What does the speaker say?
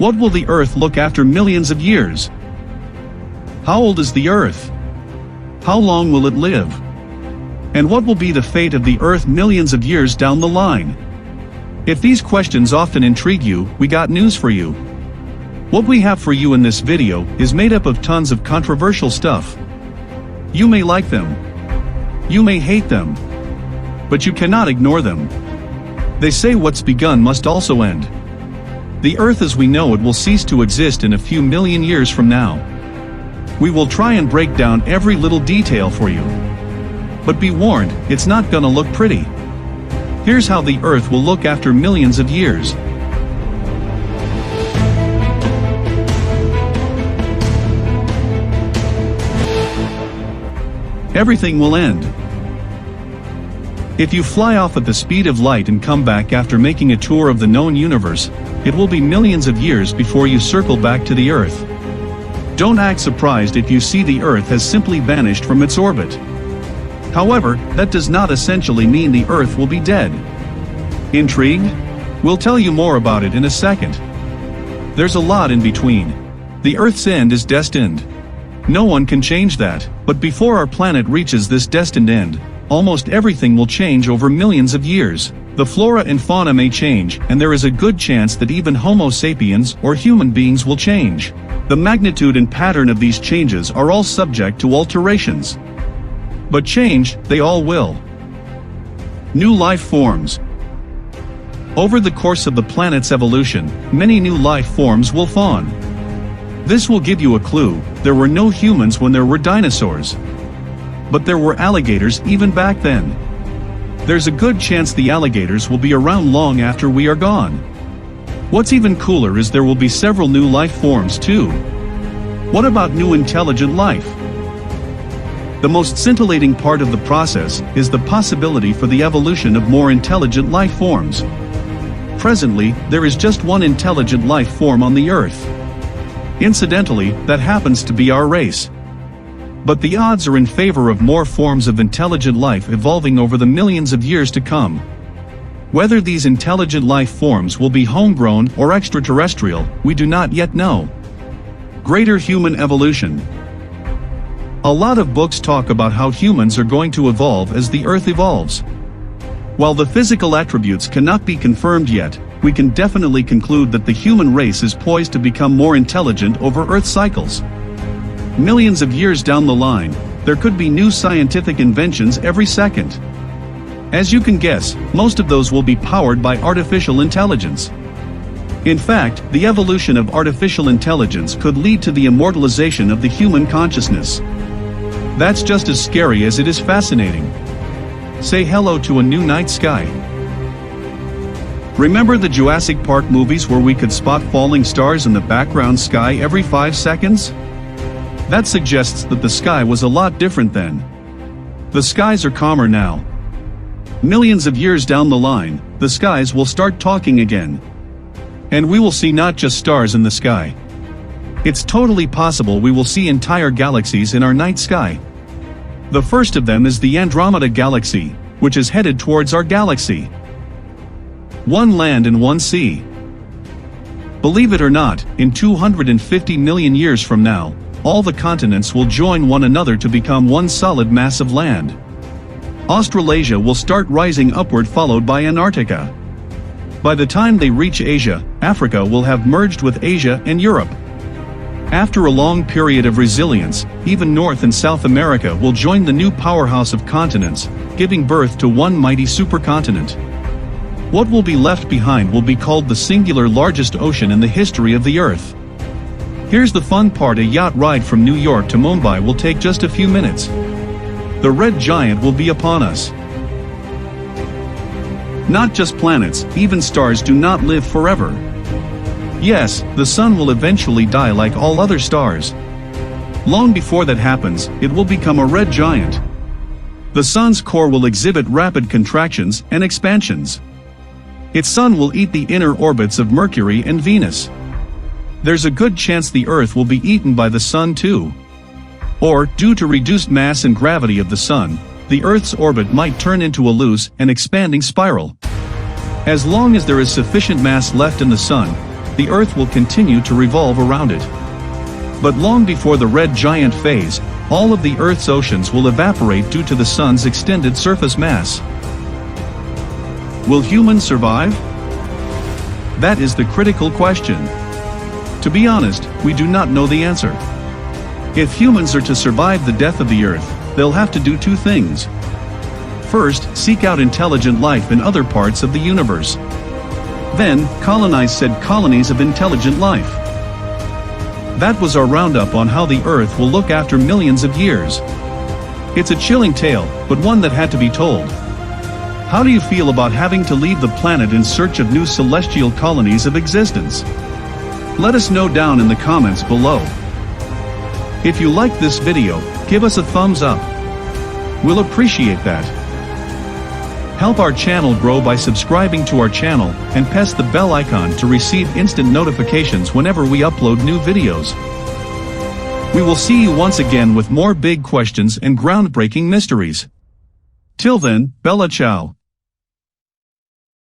What will the Earth look after millions of years? How old is the Earth? How long will it live? And what will be the fate of the Earth millions of years down the line? If these questions often intrigue you, we got news for you. What we have for you in this video is made up of tons of controversial stuff. You may like them. You may hate them. But you cannot ignore them. They say what's begun must also end. The Earth as we know it will cease to exist in a few million years from now. We will try and break down every little detail for you. But be warned, it's not gonna look pretty. Here's how the Earth will look after millions of years. Everything will end. If you fly off at the speed of light and come back after making a tour of the known universe, it will be millions of years before you circle back to the Earth. Don't act surprised if you see the Earth has simply vanished from its orbit. However, that does not essentially mean the Earth will be dead. Intrigued? We'll tell you more about it in a second. There's a lot in between. The Earth's end is destined. No one can change that, but before our planet reaches this destined end, almost everything will change over millions of years. The flora and fauna may change, and there is a good chance that even Homo sapiens or human beings will change. The magnitude and pattern of these changes are all subject to alterations. But change, they all will. New life forms. Over the course of the planet's evolution, many new life forms will fawn. This will give you a clue: there were no humans when there were dinosaurs. But there were alligators even back then. There's a good chance the alligators will be around long after we are gone. What's even cooler is there will be several new life forms too. What about new intelligent life? The most scintillating part of the process is the possibility for the evolution of more intelligent life forms. Presently, there is just one intelligent life form on the Earth. Incidentally, that happens to be our race. But the odds are in favor of more forms of intelligent life evolving over the millions of years to come. Whether these intelligent life forms will be homegrown or extraterrestrial, we do not yet know. Greater human evolution. A lot of books talk about how humans are going to evolve as the Earth evolves. While the physical attributes cannot be confirmed yet, we can definitely conclude that the human race is poised to become more intelligent over Earth cycles. Millions of years down the line, there could be new scientific inventions every second. As you can guess, most of those will be powered by artificial intelligence. In fact, the evolution of artificial intelligence could lead to the immortalization of the human consciousness. That's just as scary as it is fascinating. Say hello to a new night sky. Remember the Jurassic Park movies where we could spot falling stars in the background sky every 5 seconds? That suggests that the sky was a lot different then. The skies are calmer now. Millions of years down the line, the skies will start talking again. And we will see not just stars in the sky. It's totally possible we will see entire galaxies in our night sky. The first of them is the Andromeda Galaxy, which is headed towards our galaxy. One land and one sea. Believe it or not, in 250 million years from now, all the continents will join one another to become one solid mass of land. Australasia will start rising upward, followed by Antarctica. By the time they reach Asia, Africa will have merged with Asia and Europe. After a long period of resilience, even North and South America will join the new powerhouse of continents, giving birth to one mighty supercontinent. What will be left behind will be called the singular largest ocean in the history of the Earth. Here's the fun part: a yacht ride from New York to Mumbai will take just a few minutes. The red giant will be upon us. Not just planets, even stars do not live forever. Yes, the sun will eventually die like all other stars. Long before that happens, it will become a red giant. The sun's core will exhibit rapid contractions and expansions. Its sun will eat the inner orbits of Mercury and Venus. There's a good chance the Earth will be eaten by the sun too. Or, due to reduced mass and gravity of the sun, the Earth's orbit might turn into a loose and expanding spiral. As long as there is sufficient mass left in the sun, the Earth will continue to revolve around it. But long before the red giant phase, all of the Earth's oceans will evaporate due to the Sun's extended surface mass. Will humans survive? That is the critical question. To be honest, we do not know the answer. If humans are to survive the death of the Earth, they'll have to do two things. First, seek out intelligent life in other parts of the universe. Then, colonize said colonies of intelligent life. That was our roundup on how the Earth will look after millions of years. It's a chilling tale, but one that had to be told. How do you feel about having to leave the planet in search of new celestial colonies of existence? Let us know down in the comments below. If you like this video, give us a thumbs up. We'll appreciate that. Help our channel grow by subscribing to our channel and press the bell icon to receive instant notifications whenever we upload new videos. We will see you once again with more big questions and groundbreaking mysteries. Till then, Bella ciao.